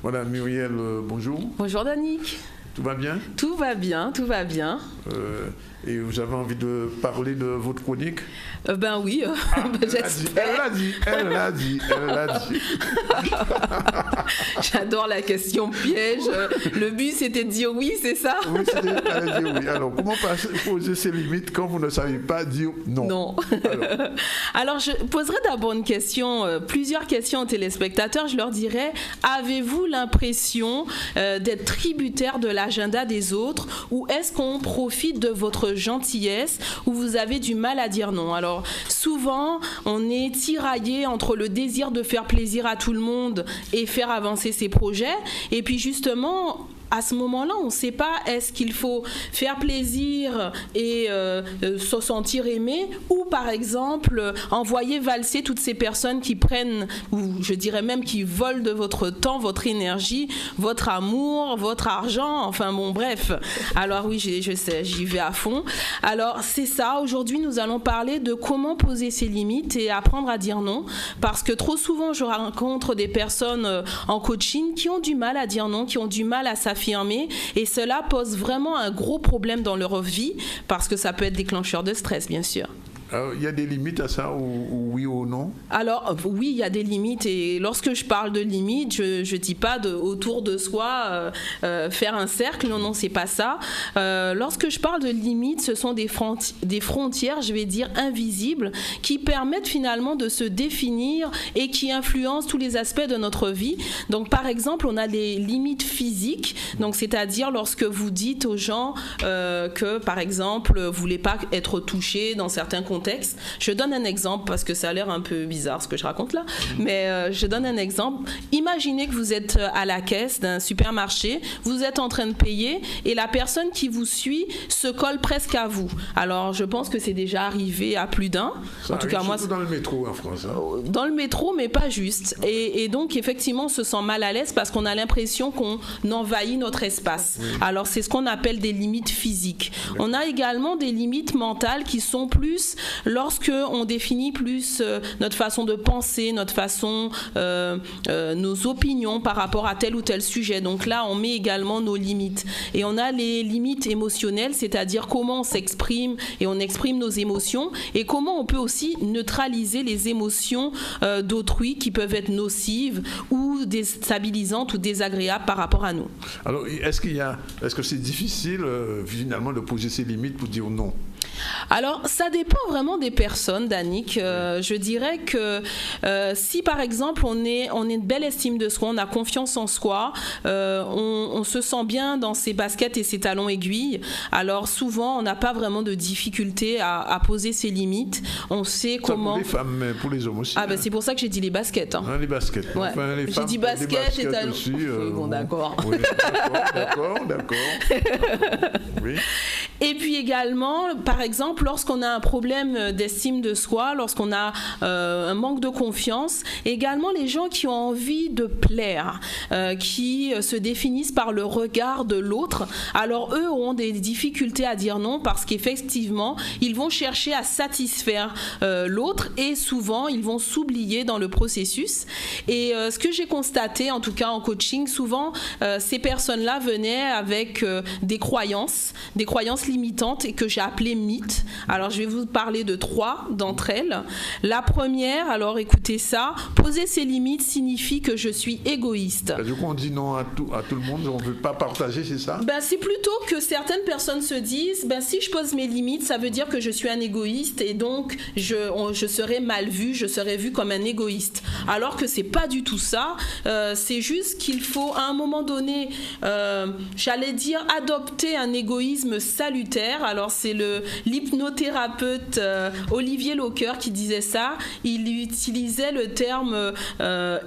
Madame Muriel, bonjour. Bonjour Danick. Tout va bien? Tout va bien, tout va bien. Et vous avez envie de parler de votre chronique? Ben oui, j'espère. Elle l'a dit. J'adore la question piège. Le but, c'était de dire oui, c'est ça? Oui, c'était de dire oui. Alors, comment poser ses limites quand vous ne savez pas dire non? Non. Alors, je poserai d'abord une question, plusieurs questions aux téléspectateurs. Je leur dirais, avez-vous l'impression d'être tributaire de l'agenda des autres, ou est-ce qu'on profite de votre gentillesse, ou vous avez du mal à dire non? Alors, souvent, on est tiraillé entre le désir de faire plaisir à tout le monde et faire avancer ses projets, et puis justement, à ce moment-là, on ne sait pas est-ce qu'il faut faire plaisir et se sentir aimé, ou par exemple envoyer valser toutes ces personnes qui prennent, ou je dirais même qui volent de votre temps, votre énergie, votre amour, votre argent, enfin bon bref. Alors oui, je sais, j'y vais à fond. Alors c'est ça, aujourd'hui nous allons parler de comment poser ses limites et apprendre à dire non, parce que trop souvent je rencontre des personnes en coaching qui ont du mal à dire non, qui ont du mal à s'affirmer, et cela pose vraiment un gros problème dans leur vie, parce que ça peut être déclencheur de stress, bien sûr. Il y a des limites à ça, ou oui ou non? Alors oui, il y a des limites, et lorsque je parle de limites, je dis pas autour de soi faire un cercle, non, c'est pas ça. Lorsque je parle de limites, ce sont des frontières, je vais dire invisibles, qui permettent finalement de se définir et qui influencent tous les aspects de notre vie. Donc par exemple, on a des limites physiques, donc c'est-à-dire lorsque vous dites aux gens que par exemple vous voulez pas être touché dans certains contextes. Je donne un exemple parce que ça a l'air un peu bizarre ce que je raconte là, mais je donne un exemple. Imaginez que vous êtes à la caisse d'un supermarché, vous êtes en train de payer et la personne qui vous suit se colle presque à vous. Alors je pense que c'est déjà arrivé à plus d'un. Ça en tout cas moi, dans le métro en France. Dans le métro, mais pas juste. Et donc effectivement, on se sent mal à l'aise parce qu'on a l'impression qu'on envahit notre espace. Oui. Alors c'est ce qu'on appelle des limites physiques. Oui. On a également des limites mentales qui sont plus lorsque on définit plus notre façon de penser, notre façon, nos opinions par rapport à tel ou tel sujet. Donc là, on met également nos limites. Et on a les limites émotionnelles, c'est-à-dire comment on s'exprime et on exprime nos émotions, et comment on peut aussi neutraliser les émotions d'autrui qui peuvent être nocives ou déstabilisantes ou désagréables par rapport à nous. Alors, est-ce que c'est difficile finalement de poser ses limites pour dire non? Alors, ça dépend vraiment des personnes, Danick. Je dirais que si, par exemple, on est une belle estime de soi, on a confiance en soi, on se sent bien dans ses baskets et ses talons aiguilles, alors souvent, on n'a pas vraiment de difficulté à poser ses limites. On sait comment... Pour les femmes, mais pour les hommes aussi. Ah, ben c'est pour ça que j'ai dit les baskets. Hein. Les baskets. Ouais. Enfin, les j'ai dit baskets et talons. Aussi, bon, d'accord. Oui, d'accord. Oui. Et puis également, par exemple, lorsqu'on a un problème d'estime de soi, lorsqu'on a un manque de confiance, également les gens qui ont envie de plaire, qui se définissent par le regard de l'autre, alors eux ont des difficultés à dire non parce qu'effectivement, ils vont chercher à satisfaire l'autre et souvent, ils vont s'oublier dans le processus. Et ce que j'ai constaté, en tout cas en coaching, souvent, ces personnes-là venaient avec des croyances limitantes et que j'ai appelées mythes. Alors, je vais vous parler de 3 d'entre elles. La première, alors écoutez ça, poser ses limites signifie que je suis égoïste. Du coup, on dit non à tout le monde, on ne veut pas partager, c'est ça? C'est plutôt que certaines personnes se disent, si je pose mes limites, ça veut dire que je suis un égoïste et donc je serai mal vu, je serai vu comme un égoïste. Alors que c'est pas du tout ça. C'est juste qu'il faut, à un moment donné, j'allais dire, adopter un égoïsme salutaire. Alors, c'est l'hypnothérapeute Olivier Locker qui disait ça. Il utilisait le terme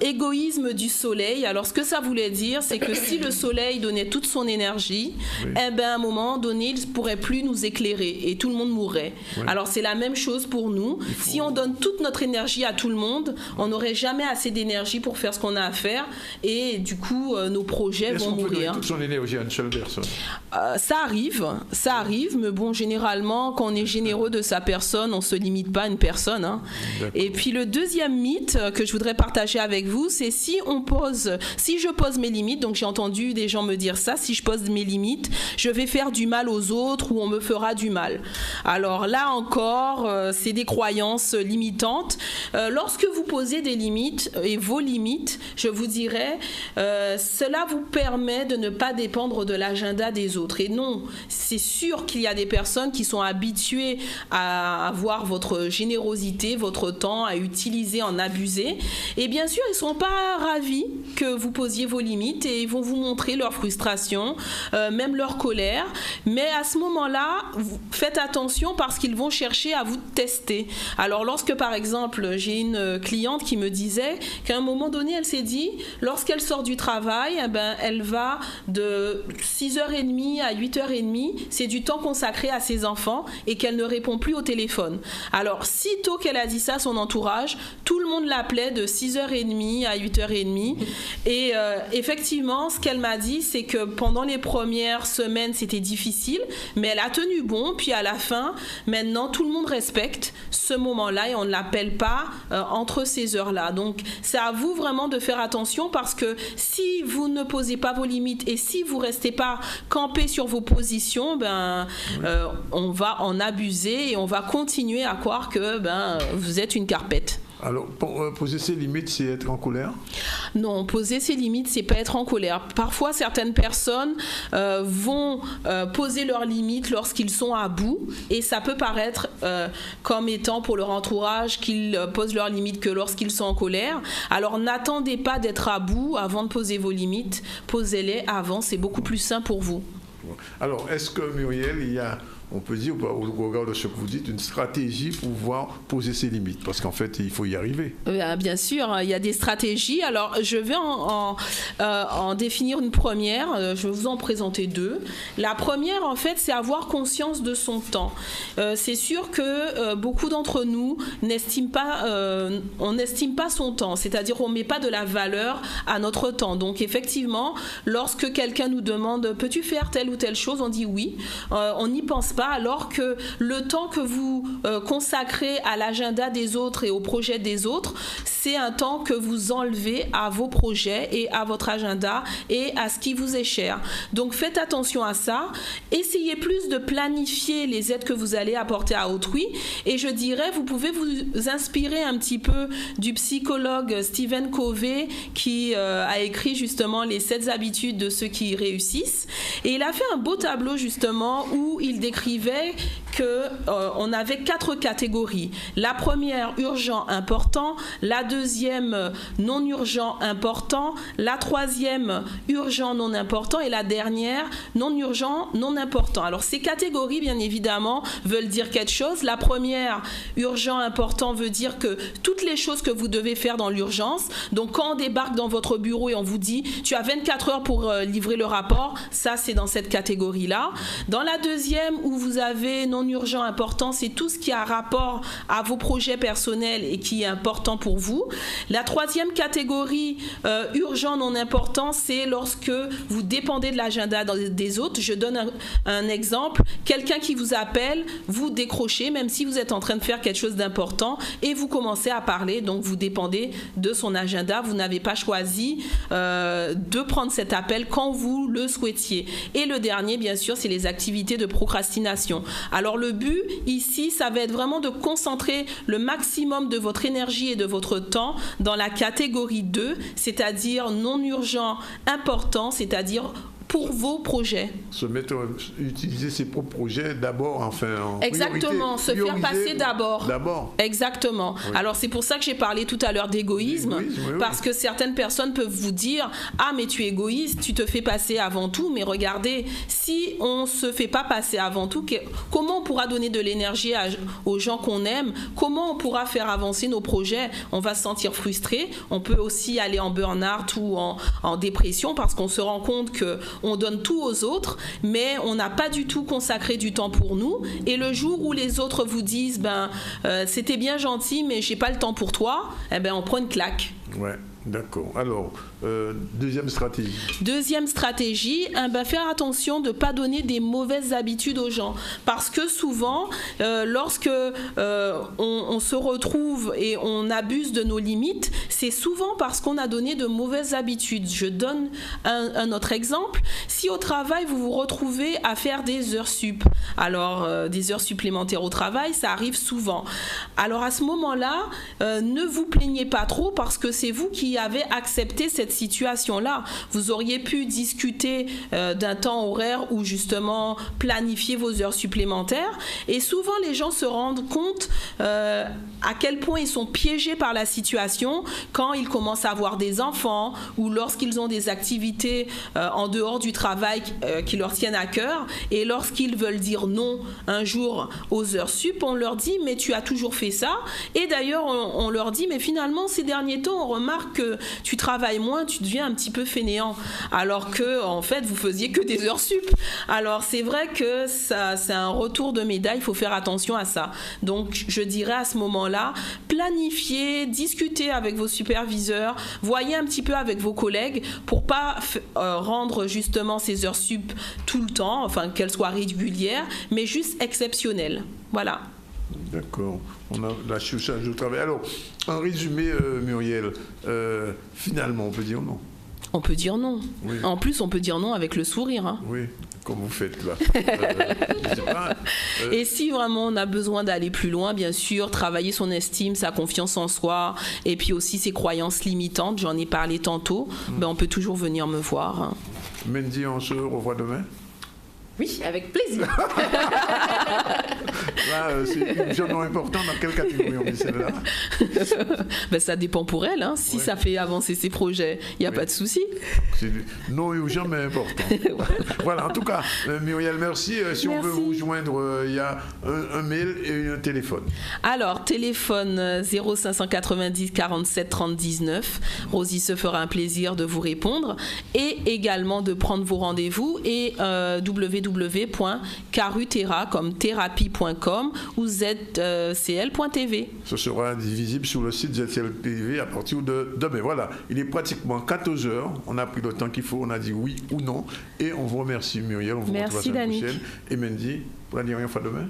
égoïsme du soleil. Alors ce que ça voulait dire, c'est que si le soleil donnait toute son énergie, oui. À un moment donné, il ne pourrait plus nous éclairer et tout le monde mourrait. Oui. Alors c'est la même chose pour nous. Si on donne toute notre énergie à tout le monde, on n'aurait jamais assez d'énergie pour faire ce qu'on a à faire et du coup nos projets vont mourir. Est-ce qu'on peut donner toute son énergie à une seule personne? Ça Ça arrive, mais bon, généralement, quand on est généreux de sa personne, on ne se limite pas à une personne. Hein. Et puis le deuxième mythe que je voudrais partager avec vous, c'est si je pose mes limites, donc j'ai entendu des gens me dire ça, si je pose mes limites, je vais faire du mal aux autres ou on me fera du mal. Alors là encore, c'est des croyances limitantes. Lorsque vous posez des limites et vos limites, je vous dirais, cela vous permet de ne pas dépendre de l'agenda des autres. Et non, c'est sûr qu'il y a des personnes qui sont habituées à avoir votre générosité, votre temps, à utiliser, en abuser. Et bien sûr, ils ne sont pas ravis que vous posiez vos limites et ils vont vous montrer leur frustration, même leur colère. Mais à ce moment-là, faites attention parce qu'ils vont chercher à vous tester. Alors lorsque, par exemple, j'ai une cliente qui me disait qu'à un moment donné, elle s'est dit, lorsqu'elle sort du travail, elle va de 6h30 à 8h30, c'est du temps consacré à ses enfants et qu'elle ne répond plus au téléphone. Alors, sitôt qu'elle a dit ça à son entourage, tout le monde l'appelait de 6h30 à 8h30. Et effectivement, ce qu'elle m'a dit, c'est que pendant les premières semaines, c'était difficile, mais elle a tenu bon. Puis à la fin, maintenant, tout le monde respecte ce moment-là et on ne l'appelle pas entre ces heures-là. Donc, c'est à vous vraiment de faire attention parce que si vous ne posez pas vos limites et si vous ne restez pas campé sur vos positions, on va en abuser et on va continuer à croire que vous êtes une carpette. Alors, poser ses limites, c'est être en colère? Non, poser ses limites, c'est pas être en colère. Parfois, certaines personnes vont poser leurs limites lorsqu'ils sont à bout et ça peut paraître comme étant pour leur entourage qu'ils posent leurs limites que lorsqu'ils sont en colère. Alors, n'attendez pas d'être à bout avant de poser vos limites. Posez-les avant, c'est beaucoup plus sain pour vous. Alors, est-ce que, Muriel, il y a, on peut dire, au regard de ce que vous dites, une stratégie pour pouvoir poser ses limites? Parce qu'en fait, il faut y arriver. Bien sûr, il y a des stratégies. Alors, je vais en définir une première. Je vais vous en présenter deux. La première, en fait, c'est avoir conscience de son temps. C'est sûr que beaucoup d'entre nous n'estiment pas, on n'estime pas son temps. C'est-à-dire, on ne met pas de la valeur à notre temps. Donc, effectivement, lorsque quelqu'un nous demande « Peux-tu faire telle ou telle chose ?» on dit oui. On n'y pense pas. Alors que le temps que vous consacrez à l'agenda des autres et au projet des autres, c'est un temps que vous enlevez à vos projets et à votre agenda et à ce qui vous est cher. Donc faites attention à ça. Essayez plus de planifier les aides que vous allez apporter à autrui. Et je dirais, vous pouvez vous inspirer un petit peu du psychologue Stephen Covey qui a écrit justement les 7 habitudes de ceux qui réussissent. Et il a fait un beau tableau justement où il décrivait qu'on avait 4 catégories. La première, urgent, important. La deuxième, non urgent, important. La troisième, urgent, non important. Et la dernière, non urgent, non important. Alors, ces catégories, bien évidemment, veulent dire quelque chose. La première, urgent, important, veut dire que toutes les choses que vous devez faire dans l'urgence. Donc, quand on débarque dans votre bureau et on vous dit, tu as 24 heures pour livrer le rapport, ça, c'est dans cette catégorie-là. Dans la deuxième, où vous avez non urgent, important, c'est tout ce qui a rapport à vos projets personnels et qui est important pour vous. La troisième catégorie, urgent, non important, c'est lorsque vous dépendez de l'agenda des autres. Je donne un exemple. Quelqu'un qui vous appelle, vous décrochez, même si vous êtes en train de faire quelque chose d'important et vous commencez à parler, donc vous dépendez de son agenda. Vous n'avez pas choisi de prendre cet appel quand vous le souhaitiez. Et le dernier, bien sûr, c'est les activités de procrastination. Alors le but ici, ça va être vraiment de concentrer le maximum de votre énergie et de votre temps dans la catégorie 2, c'est-à-dire non urgent, important, c'est-à-dire pour vos projets. Utiliser ses propres projets d'abord, enfin, en exactement, se faire passer d'abord. Exactement. Oui. Alors, c'est pour ça que j'ai parlé tout à l'heure d'égoïsme, parce que certaines personnes peuvent vous dire « Ah, mais tu es égoïste, tu te fais passer avant tout. » Mais regardez, si on ne se fait pas passer avant tout, comment on pourra donner de l'énergie aux gens qu'on aime? Comment on pourra faire avancer nos projets? On va se sentir frustré. On peut aussi aller en burn-out ou en dépression parce qu'on se rend compte que on donne tout aux autres, mais on n'a pas du tout consacré du temps pour nous. Et le jour où les autres vous disent c'était bien gentil, mais j'ai pas le temps pour toi, on prend une claque. Ouais. D'accord. Alors, deuxième stratégie. Deuxième stratégie, faire attention de ne pas donner des mauvaises habitudes aux gens. Parce que souvent, lorsque on se retrouve et on abuse de nos limites, c'est souvent parce qu'on a donné de mauvaises habitudes. Je donne un autre exemple. Si au travail, vous vous retrouvez à faire des heures sup, alors des heures supplémentaires au travail, ça arrive souvent. Alors à ce moment-là, ne vous plaignez pas trop parce que c'est vous qui avez accepté cette situation-là. Vous auriez pu discuter d'un temps horaire ou justement planifier vos heures supplémentaires. Et souvent, les gens se rendent compte à quel point ils sont piégés par la situation quand ils commencent à avoir des enfants ou lorsqu'ils ont des activités en dehors du travail qui leur tiennent à cœur. Et lorsqu'ils veulent dire non un jour aux heures sup, on leur dit « mais tu as toujours fait ça ». Et d'ailleurs, on leur dit « mais finalement, ces derniers temps, on remarque que tu travailles moins, tu deviens un petit peu fainéant, alors que en fait vous faisiez que des heures sup. » Alors c'est vrai que ça, c'est un retour de médaille, il faut faire attention à ça. Donc je dirais à ce moment-là, planifiez, discutez avec vos superviseurs, voyez un petit peu avec vos collègues pour pas rendre justement ces heures sup tout le temps, enfin qu'elles soient régulières, mais juste exceptionnelles. Voilà. D'accord. On a la charge de travail. Alors, en résumé, Muriel, finalement, on peut dire non. On peut dire non. Oui. En plus, on peut dire non avec le sourire. Hein. Oui, comme vous faites là. Je sais pas, Et si vraiment on a besoin d'aller plus loin, bien sûr, travailler son estime, sa confiance en soi, et puis aussi ses croyances limitantes, j'en ai parlé tantôt, ben on peut toujours venir me voir. Hein. Mendy, on se revoit demain. Oui, avec plaisir. Là, c'est une journée importante. Dans quelle catégorie on met celle-là? Ben, ça dépend pour elle. Hein. Si ça fait avancer ses projets, il n'y a pas de souci. C'est non urgent, mais important. Voilà, en tout cas, Muriel, merci. Si on veut vous joindre, il y a un mail et un téléphone. Alors, téléphone 0590 47 30 19. Rosie se fera un plaisir de vous répondre et également de prendre vos rendez-vous et www.carutera comme thérapie.com ou zcl.tv. Ce sera visible sur le site ZCL.tv à partir de demain. Voilà, il est pratiquement 14h. On a pris le temps qu'il faut, on a dit oui ou non. Et on vous remercie, Muriel. On vous retrouve la semaine prochaine. Et Mendy, pour la dernière fois demain.